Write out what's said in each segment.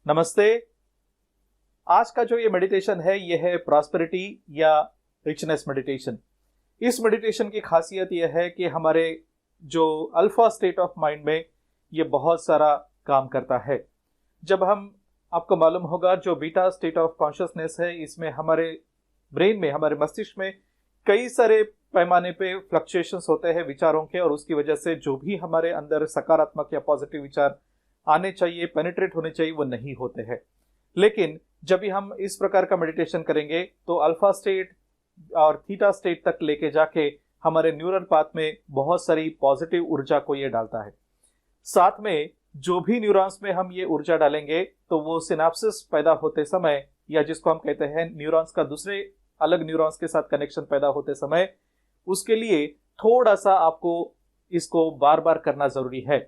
नमस्ते। आज का जो ये मेडिटेशन है ये है प्रॉस्पेरिटी या रिचनेस मेडिटेशन। इस मेडिटेशन की खासियत ये है कि हमारे जो अल्फा स्टेट ऑफ माइंड में ये बहुत सारा काम करता है। जब हम आपको मालूम होगा जो बीटा स्टेट ऑफ कॉन्शियसनेस है इसमें हमारे ब्रेन में, हमारे मस्तिष्क में कई सारे पैमाने पे फ्लक्चुएशंस होते हैं विचारों के, और उसकी वजह से जो भी हमारे अंदर सकारात्मक या पॉजिटिव विचार आने चाहिए, पेनिट्रेट होने चाहिए, वो नहीं होते हैं। लेकिन जब भी हम इस प्रकार का मेडिटेशन करेंगे तो अल्फा स्टेट और थीटा स्टेट तक लेके जाके हमारे न्यूरल पाथ में बहुत सारी पॉजिटिव ऊर्जा को ये डालता है। साथ में जो भी न्यूरॉन्स में हम ये ऊर्जा डालेंगे तो वो सिनाप्सिस पैदा होते समय, या जिसको हम कहते हैं न्यूरॉन्स का दूसरे अलग न्यूरॉन्स के साथ कनेक्शन पैदा होते समय, उसके लिए थोड़ा सा आपको इसको बार बार करना जरूरी है।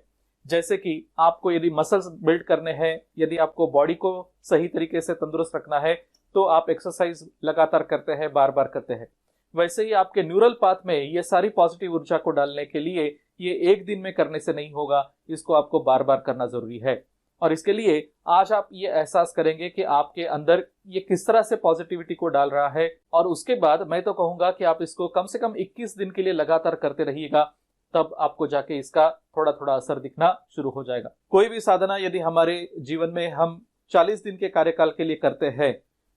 जैसे कि आपको यदि मसल्स बिल्ड करने हैं, यदि आपको बॉडी को सही तरीके से तंदुरुस्त रखना है तो आप एक्सरसाइज लगातार करते हैं, बार बार करते हैं। वैसे ही आपके न्यूरल पाथ में ये सारी पॉजिटिव ऊर्जा को डालने के लिए ये एक दिन में करने से नहीं होगा, इसको आपको बार बार करना जरूरी है। और इसके लिए आज आप ये एहसास करेंगे कि आपके अंदर ये किस तरह से पॉजिटिविटी को डाल रहा है, और उसके बाद मैं तो कहूंगा कि आप इसको कम से कम 21 दिन के लिए लगातार करते रहिएगा, तब आपको जाके इसका थोड़ा थोड़ा असर दिखना शुरू हो जाएगा। कोई भी साधना यदि हमारे जीवन में हम 40 दिन के कार्यकाल के लिए करते हैं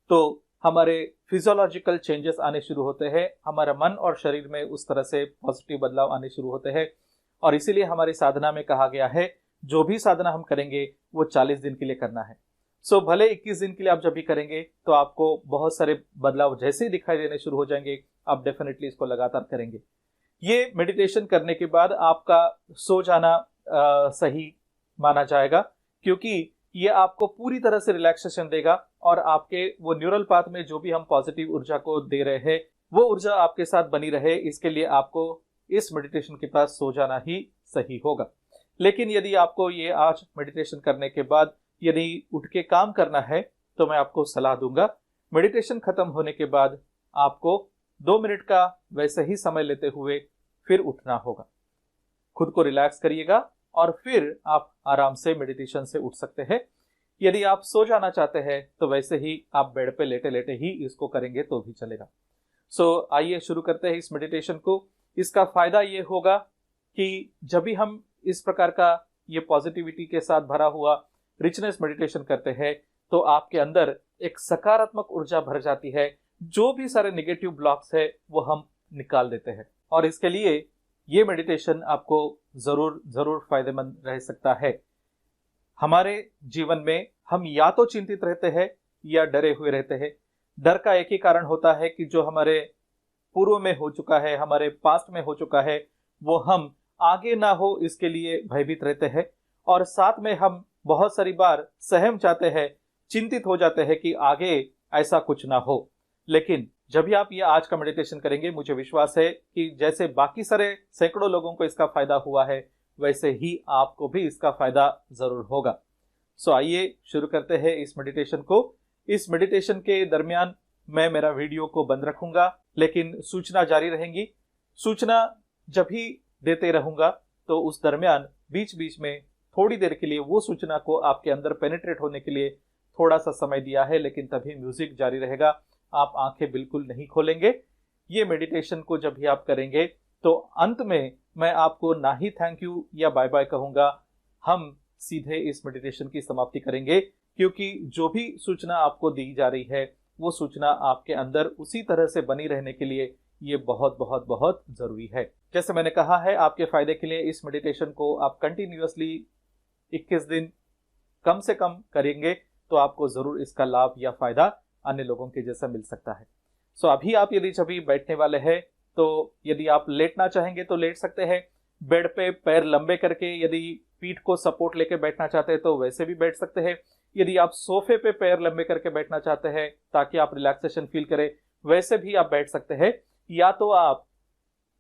तो हमारे फिजियोलॉजिकल चेंजेस आने शुरू होते हैं, हमारा मन और शरीर में उस तरह से पॉजिटिव बदलाव आने शुरू होते हैं। और इसीलिए हमारी साधना में कहा गया है जो भी साधना हम करेंगे वो 40 दिन के लिए करना है। भले 21 दिन के लिए आप जब भी करेंगे तो आपको बहुत सारे बदलाव जैसे ही दिखाई देने शुरू हो जाएंगे, आप डेफिनेटली इसको लगातार करेंगे। ये मेडिटेशन करने के बाद आपका सो जाना सही माना जाएगा, क्योंकि ये आपको पूरी तरह से रिलैक्सेशन देगा और आपके वो न्यूरल पाथ में जो भी हम पॉजिटिव ऊर्जा को दे रहे हैं वो ऊर्जा आपके साथ बनी रहे। इसके लिए आपको इस मेडिटेशन के पास सो जाना ही सही होगा। लेकिन यदि आपको ये आज मेडिटेशन करने के बाद यदि उठ के काम करना है तो मैं आपको सलाह दूंगा, मेडिटेशन खत्म होने के बाद आपको 2 मिनट का वैसे ही समय लेते हुए फिर उठना होगा। खुद को रिलैक्स करिएगा और फिर आप आराम से मेडिटेशन से उठ सकते हैं। यदि आप सो जाना चाहते हैं तो वैसे ही आप बेड पे लेटे लेटे ही इसको करेंगे तो भी चलेगा। आइए शुरू करते हैं इस मेडिटेशन को। इसका फायदा ये होगा कि जब भी हम इस प्रकार का ये पॉजिटिविटी के साथ भरा हुआ रिचनेस मेडिटेशन करते हैं तो आपके अंदर एक सकारात्मक ऊर्जा भर जाती है। जो भी सारे नेगेटिव ब्लॉक्स है वो हम निकाल देते हैं, और इसके लिए ये मेडिटेशन आपको जरूर जरूर फायदेमंद रह सकता है। हमारे जीवन में हम या तो चिंतित रहते हैं या डरे हुए रहते हैं। डर का एक ही कारण होता है कि जो हमारे पूर्व में हो चुका है, हमारे पास्ट में हो चुका है, वो हम आगे ना हो इसके लिए भयभीत रहते हैं। और साथ में हम बहुत सारी बार सहम जाते हैं, चिंतित हो जाते हैं कि आगे ऐसा कुछ ना हो। लेकिन जब भी आप ये आज का मेडिटेशन करेंगे, मुझे विश्वास है कि जैसे बाकी सारे सैकड़ों लोगों को इसका फायदा हुआ है वैसे ही आपको भी इसका फायदा जरूर होगा। आइए शुरू करते हैं इस मेडिटेशन को। इस मेडिटेशन के दरमियान मैं मेरा वीडियो को बंद रखूंगा, लेकिन सूचना जारी रहेंगी। सूचना जब भी देते रहूंगा तो उस दरमियान बीच बीच में थोड़ी देर के लिए वो सूचना को आपके अंदर पेनिट्रेट होने के लिए थोड़ा सा समय दिया है, लेकिन तभी म्यूजिक जारी रहेगा। आप आंखें बिल्कुल नहीं खोलेंगे। ये मेडिटेशन को जब भी आप करेंगे तो अंत में मैं आपको ना ही थैंक यू या बाय बाय कहूंगा, हम सीधे इस मेडिटेशन की समाप्ति करेंगे, क्योंकि जो भी सूचना आपको दी जा रही है वो सूचना आपके अंदर उसी तरह से बनी रहने के लिए ये बहुत बहुत बहुत जरूरी है। जैसे मैंने कहा है, आपके फायदे के लिए इस मेडिटेशन को आप कंटिन्यूअसली 21 दिन कम से कम करेंगे तो आपको जरूर इसका लाभ या फायदा अन्य लोगों के जैसा मिल सकता है। अभी आप यदि जब बैठने वाले हैं तो यदि आप लेटना चाहेंगे तो लेट सकते हैं। बेड पे पैर लंबे करके यदि पीठ को सपोर्ट लेके बैठना चाहते हैं तो वैसे भी बैठ सकते हैं। यदि आप सोफे पे पैर लंबे करके बैठना चाहते हैं ताकि आप रिलैक्सेशन फील करें, वैसे भी आप बैठ सकते हैं। या तो आप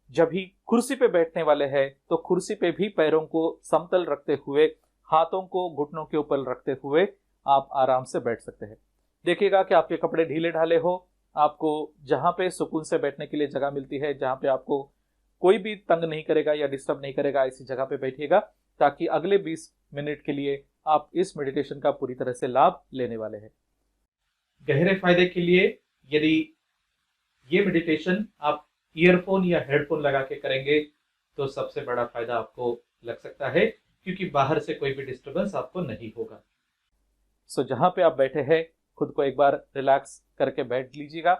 जब भी कुर्सी पे बैठने वाले हैं तो कुर्सी पे भी पैरों को समतल रखते हुए, हाथों को घुटनों के ऊपर रखते हुए आप आराम से बैठ सकते हैं। देखिएगा कि आपके कपड़े ढीले ढाले हो, आपको जहां पे सुकून से बैठने के लिए जगह मिलती है, जहां पे आपको कोई भी तंग नहीं करेगा या डिस्टर्ब नहीं करेगा, ऐसी जगह पे बैठिएगा ताकि अगले 20 मिनट के लिए आप इस मेडिटेशन का पूरी तरह से लाभ लेने वाले हैं। गहरे फायदे के लिए यदि ये मेडिटेशन आप ईयरफोन या हेडफोन लगा के करेंगे तो सबसे बड़ा फायदा आपको लग सकता है, क्योंकि बाहर से कोई भी डिस्टरबेंस आपको नहीं होगा। सो जहां पे आप बैठे हैं खुद को एक बार रिलैक्स करके बैठ लीजिएगा।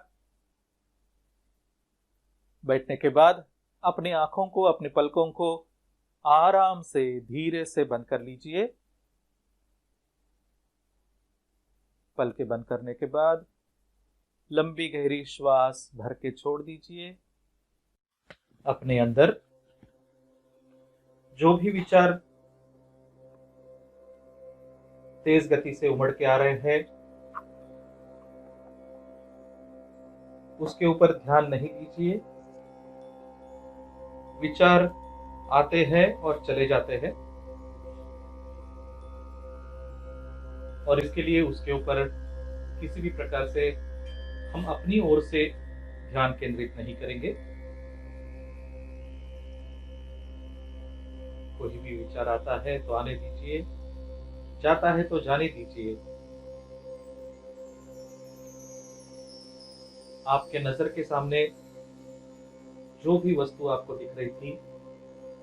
बैठने के बाद अपनी आंखों को, अपनी पलकों को आराम से धीरे से बंद कर लीजिए। पलकें बंद करने के बाद लंबी गहरी श्वास भर के छोड़ दीजिए। अपने अंदर जो भी विचार तेज गति से उमड़ के आ रहे हैं उसके ऊपर ध्यान नहीं दीजिए। विचार आते हैं और चले जाते हैं, और इसके लिए उसके ऊपर किसी भी प्रकार से हम अपनी ओर से ध्यान केंद्रित नहीं करेंगे। कोई भी विचार आता है तो आने दीजिए, जाता है तो जाने दीजिए। आपके नजर के सामने जो भी वस्तु आपको दिख रही थी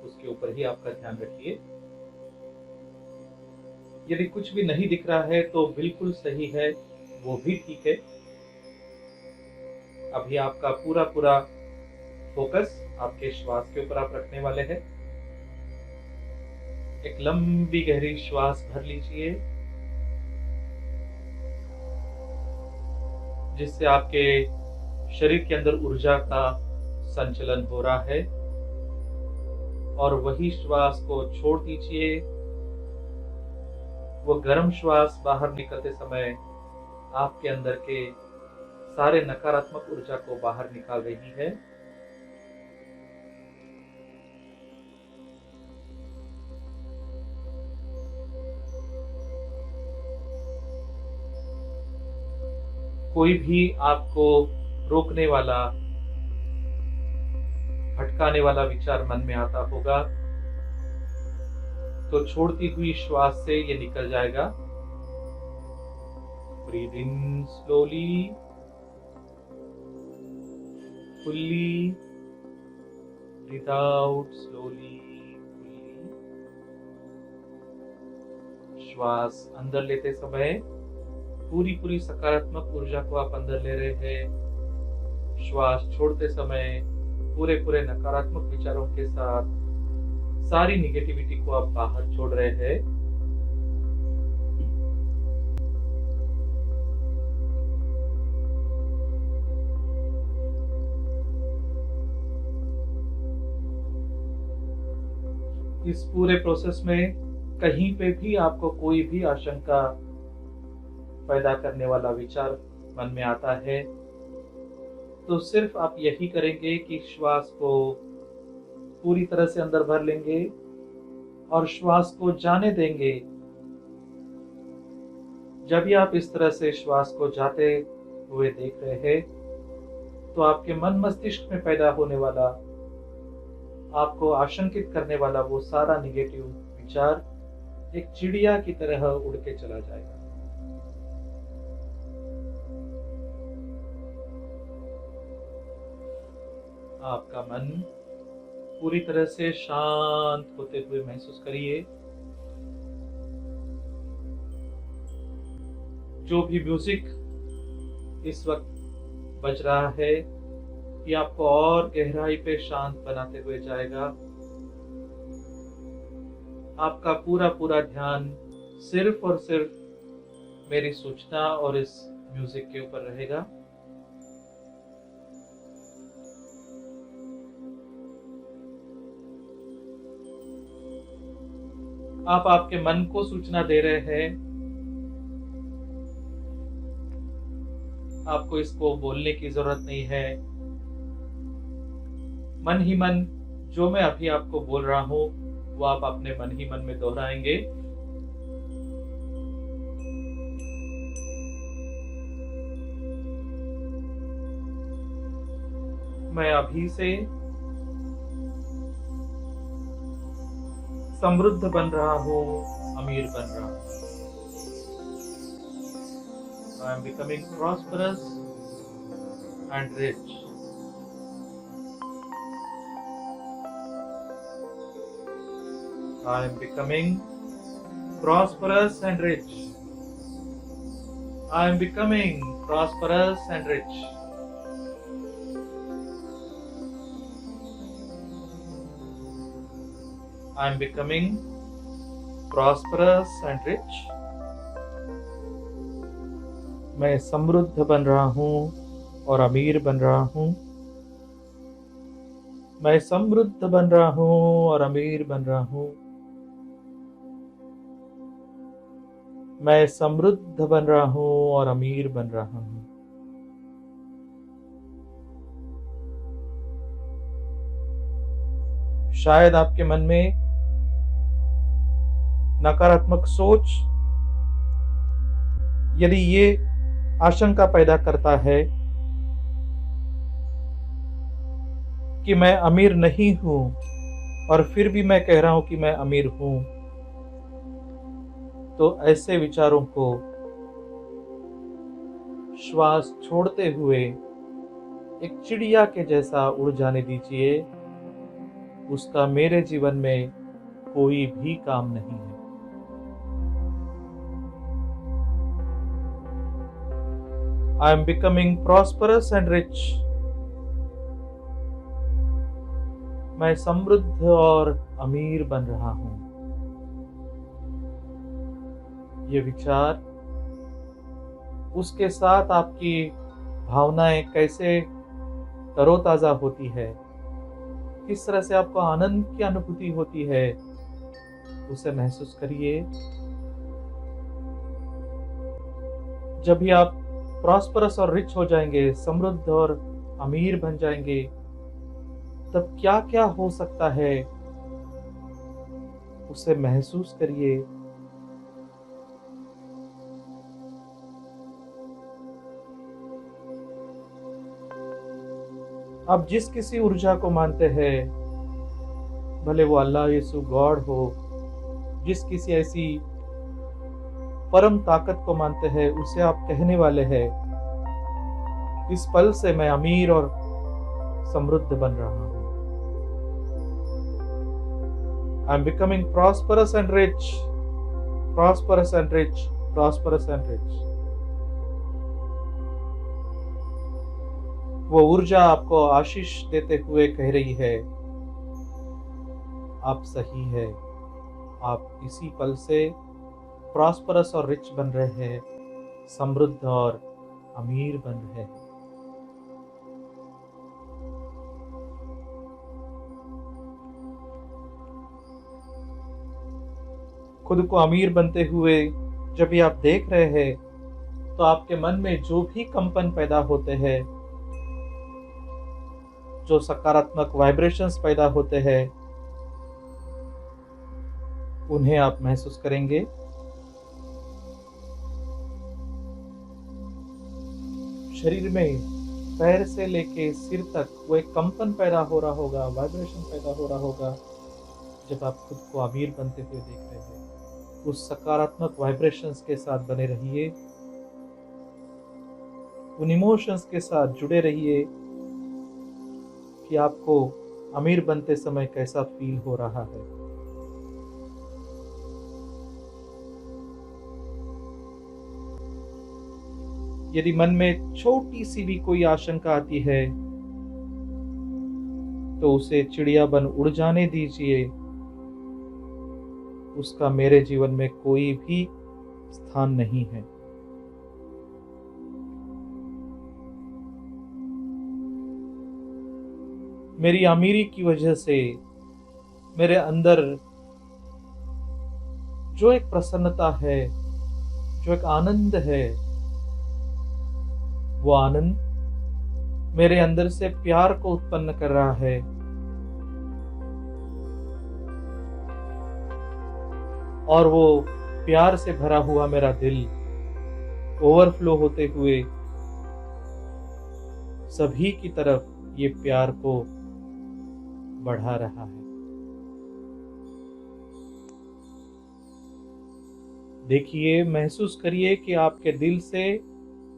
उसके ऊपर ही आपका ध्यान रखिए। यदि कुछ भी नहीं दिख रहा है तो बिल्कुल सही है, वो भी ठीक है। अभी आपका पूरा पूरा फोकस आपके श्वास के ऊपर आप रखने वाले हैं। एक लंबी गहरी श्वास भर लीजिए, जिससे आपके शरीर के अंदर ऊर्जा का संचलन हो रहा है, और वही श्वास को छोड़ दीजिए। वो गर्म श्वास बाहर निकलते समय आपके अंदर के सारे नकारात्मक ऊर्जा को बाहर निकाल रही है। कोई भी आपको रोकने वाला, भटकाने वाला विचार मन में आता होगा तो छोड़ती हुई श्वास से ये निकल जाएगा। Breathe in slowly, fully, breathe out slowly, fully. श्वास अंदर लेते समय पूरी पूरी सकारात्मक ऊर्जा को आप अंदर ले रहे हैं। श्वास छोड़ते समय पूरे पूरे नकारात्मक विचारों के साथ सारी निगेटिविटी को आप बाहर छोड़ रहे हैं। इस पूरे प्रोसेस में कहीं पे भी आपको कोई भी आशंका पैदा करने वाला विचार मन में आता है तो सिर्फ आप यही करेंगे कि श्वास को पूरी तरह से अंदर भर लेंगे और श्वास को जाने देंगे। जब भी आप इस तरह से श्वास को जाते हुए देख रहे हैं तो आपके मन मस्तिष्क में पैदा होने वाला, आपको आशंकित करने वाला वो सारा निगेटिव विचार एक चिड़िया की तरह उड़ के चला जाएगा। आपका मन पूरी तरह से शांत होते हुए महसूस करिए। जो भी म्यूजिक इस वक्त बज रहा है ये आपको और गहराई पे शांत बनाते हुए जाएगा। आपका पूरा पूरा ध्यान सिर्फ और सिर्फ मेरी सूचना और इस म्यूजिक के ऊपर रहेगा। आप आपके मन को सूचना दे रहे हैं। आपको इसको बोलने की जरूरत नहीं है। मन ही मन जो मैं अभी आपको बोल रहा हूं वो आप अपने मन ही मन में दोहराएंगे। मैं अभी से समृद्ध बन रहा हूं, अमीर बन रहा हूँ। I am becoming prosperous and rich. I am becoming prosperous and rich. I am becoming prosperous and rich. I am becoming prosperous and rich. मैं समृद्ध बन रहा हूँ और अमीर बन रहा हूँ। मैं समृद्ध बन रहा हूँ और अमीर बन रहा हूँ। मैं समृद्ध बन रहा हूँ और अमीर बन रहा हूँ। शायद आपके मन में नकारात्मक सोच यदि ये आशंका पैदा करता है कि मैं अमीर नहीं हूं और फिर भी मैं कह रहा हूं कि मैं अमीर हूं, तो ऐसे विचारों को श्वास छोड़ते हुए एक चिड़िया के जैसा उड़ जाने दीजिए। उसका मेरे जीवन में कोई भी काम नहीं है। I am becoming prosperous and rich. मैं समृद्ध और अमीर बन रहा हूं। ये विचार, उसके साथ आपकी भावनाएं कैसे तरोताजा होती है, किस तरह से आपको आनंद की अनुभूति होती है, उसे महसूस करिए। जब भी आप प्रॉस्परस और रिच हो जाएंगे, समृद्ध और अमीर बन जाएंगे, तब क्या क्या हो सकता है उसे महसूस करिए। आप जिस किसी ऊर्जा को मानते हैं, भले वो अल्लाह, यीशु, गॉड हो, जिस किसी ऐसी परम ताकत को मानते हैं, उसे आप कहने वाले हैं, इस पल से मैं अमीर और समृद्ध बन रहा हूं। I am becoming prosperous and rich, prosperous and rich, prosperous and rich. वो ऊर्जा आपको आशीष देते हुए कह रही है, आप सही है, आप इसी पल से प्रॉस्परस और रिच बन रहे हैं, समृद्ध और अमीर बन रहे हैं। खुद को अमीर बनते हुए जब भी आप देख रहे हैं, तो आपके मन में जो भी कंपन पैदा होते हैं, जो सकारात्मक वाइब्रेशंस पैदा होते हैं, उन्हें आप महसूस करेंगे। शरीर में पैर से लेके सिर तक वो एक कंपन पैदा हो रहा होगा, वाइब्रेशन पैदा हो रहा होगा। जब आप खुद को अमीर बनते हुए देख रहे हैं, उस सकारात्मक वाइब्रेशंस के साथ बने रहिए, उन इमोशंस के साथ जुड़े रहिए कि आपको अमीर बनते समय कैसा फील हो रहा है। यदि मन में छोटी सी भी कोई आशंका आती है, तो उसे चिड़िया बन उड़ जाने दीजिए। उसका मेरे जीवन में कोई भी स्थान नहीं है। मेरी अमीरी की वजह से मेरे अंदर जो एक प्रसन्नता है, जो एक आनंद है, वो आनंद मेरे अंदर से प्यार को उत्पन्न कर रहा है। और वो प्यार से भरा हुआ मेरा दिल ओवरफ्लो होते हुए सभी की तरफ ये प्यार को बढ़ा रहा है। देखिए, महसूस करिए कि आपके दिल से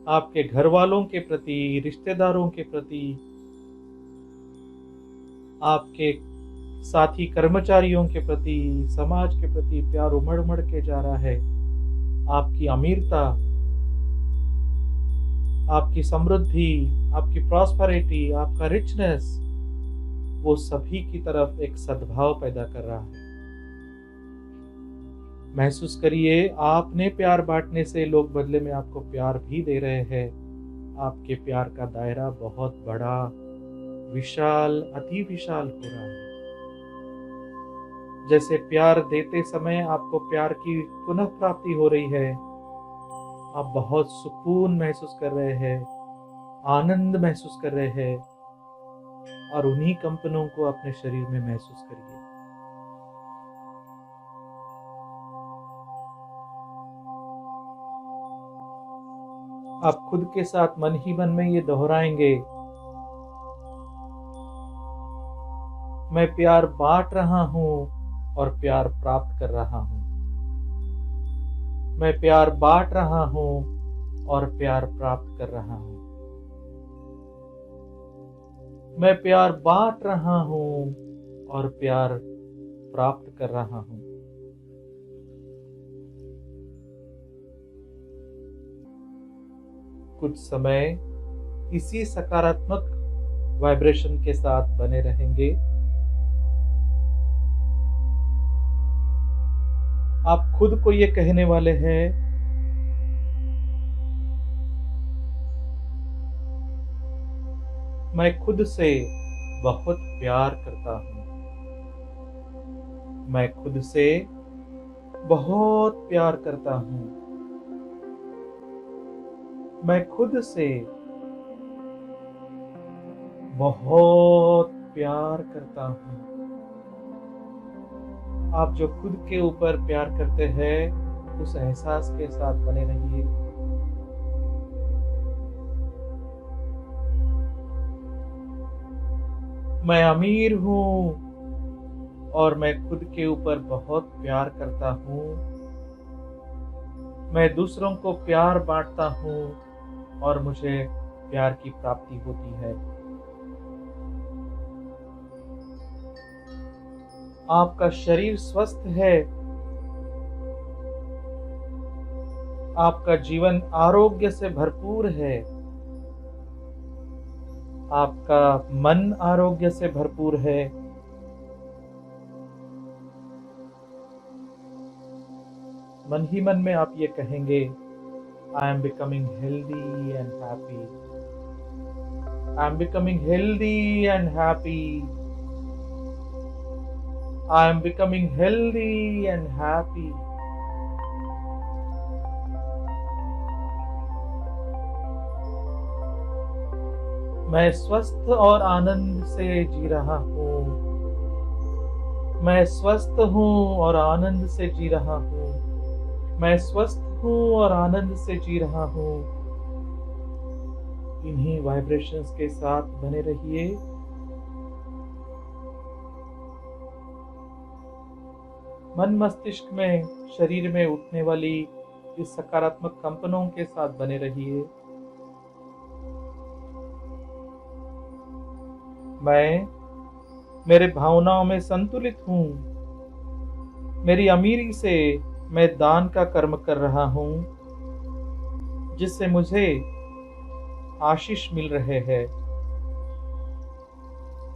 आपके घर वालों के प्रति, रिश्तेदारों के प्रति, आपके साथी कर्मचारियों के प्रति, समाज के प्रति प्यार उमड़-उमड़ के जा रहा है। आपकी अमीरता, आपकी समृद्धि, आपकी प्रॉस्पेरिटी, आपका रिचनेस, वो सभी की तरफ एक सद्भाव पैदा कर रहा है। महसूस करिए, आपने प्यार बांटने से लोग बदले में आपको प्यार भी दे रहे हैं। आपके प्यार का दायरा बहुत बड़ा, विशाल, अति विशाल हो रहा है। जैसे प्यार देते समय आपको प्यार की पुनः प्राप्ति हो रही है, आप बहुत सुकून महसूस कर रहे हैं, आनंद महसूस कर रहे हैं, और उन्हीं कंपनों को अपने शरीर में महसूस करिए। आप खुद के साथ मन ही मन में ये दोहराएंगे, मैं प्यार बांट रहा हूं और प्यार प्राप्त कर रहा हूं। मैं प्यार बांट रहा हूं और प्यार प्राप्त कर रहा हूं। मैं प्यार बांट रहा हूं और प्यार प्राप्त कर रहा हूं। कुछ समय इसी सकारात्मक वाइब्रेशन के साथ बने रहेंगे। आप खुद को ये कहने वाले हैं, मैं खुद से बहुत प्यार करता हूं। मैं खुद से बहुत प्यार करता हूं। मैं खुद से बहुत प्यार करता हूं। आप जो खुद के ऊपर प्यार करते हैं, उस एहसास के साथ बने रहिए। मैं अमीर हूं और मैं खुद के ऊपर बहुत प्यार करता हूं। मैं दूसरों को प्यार बांटता हूं और मुझे प्यार की प्राप्ति होती है। आपका शरीर स्वस्थ है। आपका जीवन आरोग्य से भरपूर है। आपका मन आरोग्य से भरपूर है। मन ही मन में आप ये कहेंगे, I am becoming healthy and happy. I am becoming healthy and happy. I am becoming healthy and happy. मैं स्वस्थ और आनंद से जी रहा हूँ। मैं स्वस्थ हूँ और आनंद से जी रहा हूँ। मैं स्वस्थ हूँ और आनंद से जी रहा हूँ। इन्हीं वाइब्रेशंस के साथ बने रहिए। मन मस्तिष्क में, शरीर में उठने वाली इस सकारात्मक कंपनों के साथ बने रहिए। मैं मेरे भावनाओं में संतुलित हूँ। मेरी अमीरी से मैं दान का कर्म कर रहा हूँ, जिससे मुझे आशीष मिल रहे हैं।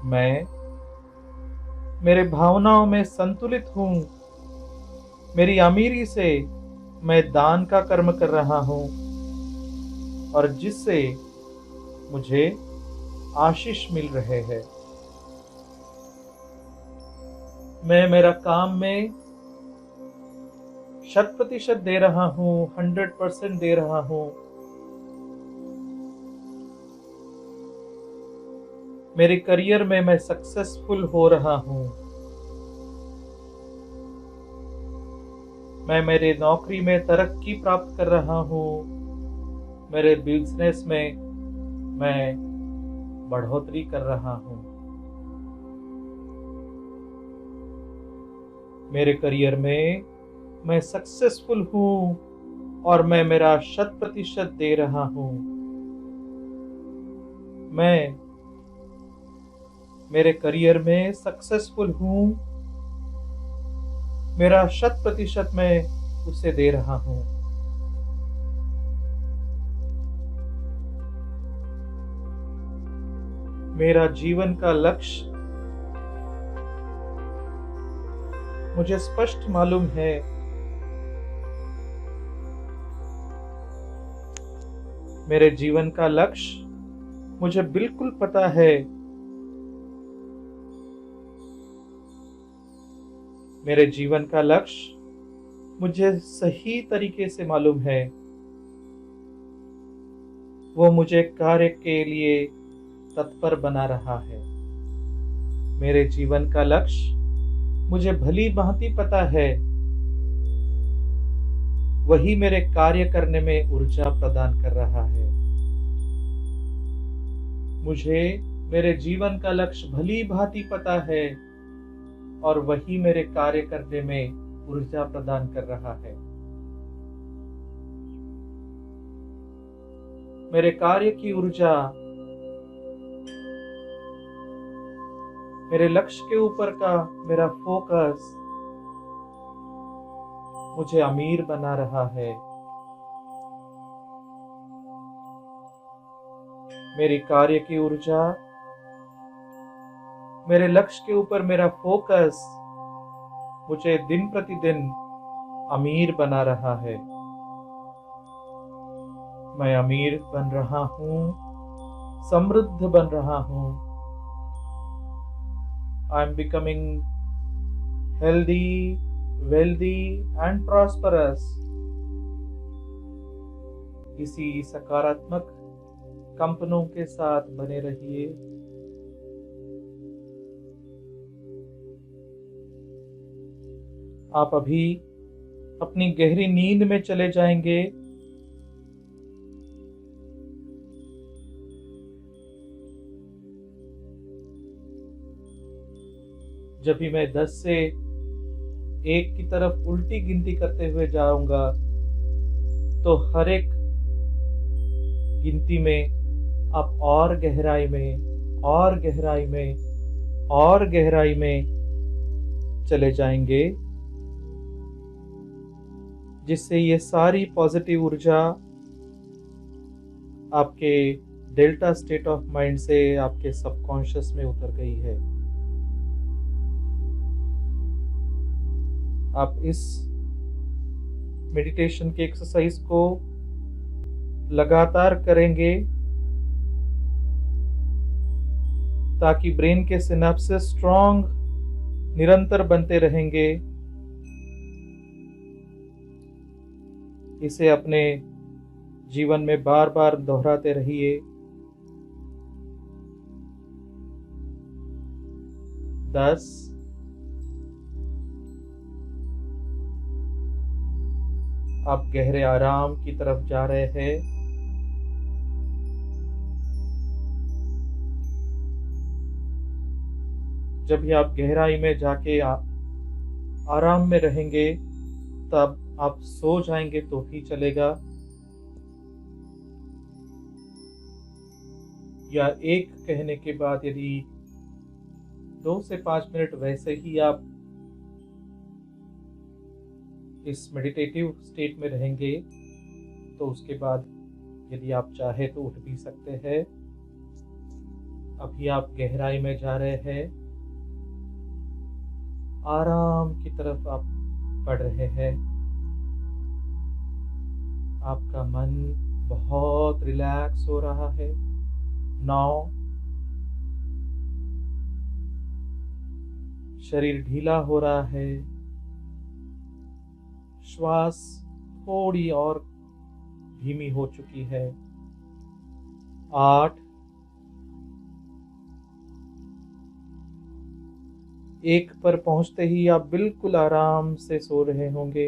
मैं मेरे भावनाओं में संतुलित हूँ। मेरी अमीरी से मैं दान का कर्म कर रहा हूँ, और जिससे मुझे आशीष मिल रहे हैं। मैं मेरा काम में 100% दे रहा हूँ, 100% दे रहा हूँ। मेरे करियर में मैं सक्सेसफुल हो रहा हूँ। मैं मेरे नौकरी में तरक्की प्राप्त कर रहा हूँ। मेरे बिजनेस में मैं बढ़ोतरी कर रहा हूँ। मेरे करियर में मैं सक्सेसफुल हूँ और मैं मेरा 100% दे रहा हूँ। मैं मेरे करियर में सक्सेसफुल हूँ, मेरा 100% मैं उसे दे रहा हूँ। मेरा जीवन का लक्ष्य मुझे स्पष्ट मालूम है। मेरे जीवन का लक्ष्य मुझे बिल्कुल पता है। मेरे जीवन का लक्ष्य मुझे सही तरीके से मालूम है। वो मुझे कार्य के लिए तत्पर बना रहा है। मेरे जीवन का लक्ष्य मुझे भली भांति पता है। वही मेरे कार्य करने में ऊर्जा प्रदान कर रहा है। मुझे मेरे जीवन का लक्ष्य भली भांति पता है और वही मेरे कार्य करने में ऊर्जा प्रदान कर रहा है। मेरे कार्य की ऊर्जा मेरे लक्ष्य के ऊपर का मेरा फोकस मुझे अमीर बना रहा है। मेरी कार्य की ऊर्जा मेरे लक्ष्य के ऊपर मेरा फोकस मुझे दिन प्रतिदिन अमीर बना रहा है। मैं अमीर बन रहा हूँ, समृद्ध बन रहा हूँ। I am becoming healthy, wealthy and prosperous. इसी सकारात्मक कंपनों के साथ बने रहिए। आप अभी अपनी गहरी नींद में चले जाएंगे। जब भी मैं 10 से 1 की तरफ उल्टी गिनती करते हुए जाऊंगा तो हर एक गिनती में आप और गहराई में और गहराई में और गहराई में चले जाएंगे, जिससे ये सारी पॉजिटिव ऊर्जा आपके डेल्टा स्टेट ऑफ माइंड से आपके सबकॉन्शियस में उतर गई है। आप इस मेडिटेशन के एक्सरसाइज को लगातार करेंगे ताकि ब्रेन के सिनेप्सेस स्ट्रॉन्ग निरंतर बनते रहेंगे। इसे अपने जीवन में बार बार दोहराते रहिए। 10 आप गहरे आराम की तरफ जा रहे हैं। जब भी आप गहराई में जाके आराम में रहेंगे तब आप सो जाएंगे तो भी चलेगा, या एक कहने के बाद यदि 2 से 5 मिनट वैसे ही आप इस मेडिटेटिव स्टेट में रहेंगे तो उसके बाद यदि आप चाहे तो उठ भी सकते हैं। अभी आप गहराई में जा रहे हैं, आराम की तरफ आप बढ़ रहे हैं। आपका मन बहुत रिलैक्स हो रहा है। 9 शरीर ढीला हो रहा है। श्वास थोड़ी और धीमी हो चुकी है। 8 1 पर पहुंचते ही आप बिल्कुल आराम से सो रहे होंगे।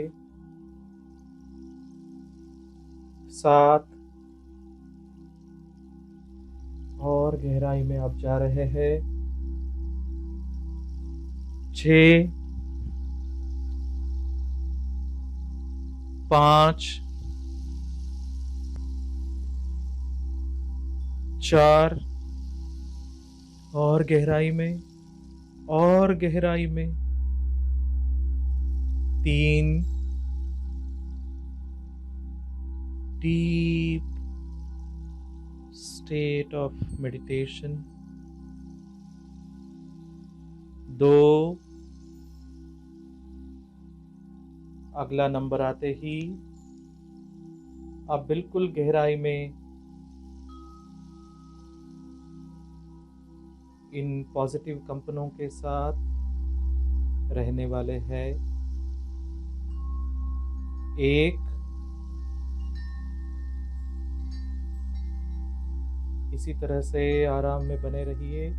7 और गहराई में आप जा रहे हैं। 6 5 4 और गहराई में, और गहराई में 3 deep state of meditation 2 अगला नंबर आते ही आप बिल्कुल गहराई में इन पॉजिटिव कंपनों के साथ रहने वाले हैं 1 इसी तरह से आराम में बने रहिए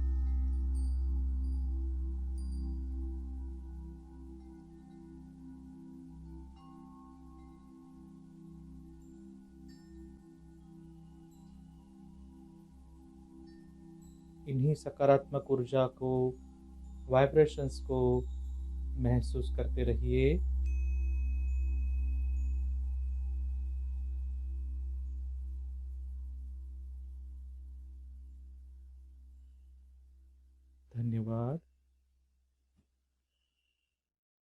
इन्हीं सकारात्मक ऊर्जा को, वाइब्रेशंस को महसूस करते रहिए। धन्यवाद।